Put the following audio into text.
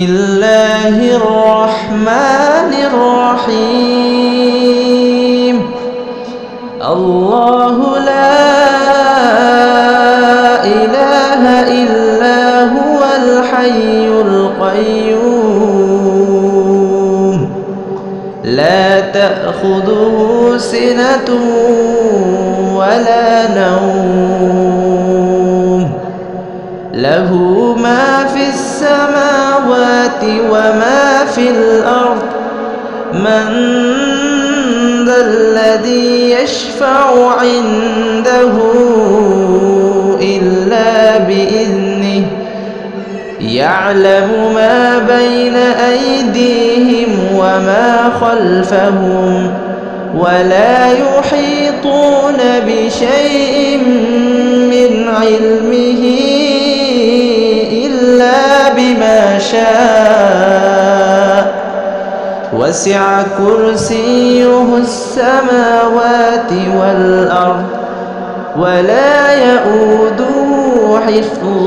الله الرحمن الرحيم. الله لا إله إلا هو الحي القيوم لا تأخذه سنة ولا نوم له ما في السماوات وما في الأرض من ذا الذي يشفع عنده إلا بإذنه يعلم ما بين أيديهم وما خلفهم ولا يحيطون بشيء من علمه إلا بما شاء وسع كرسيه السماوات والأرض ولا يؤوده حفظهما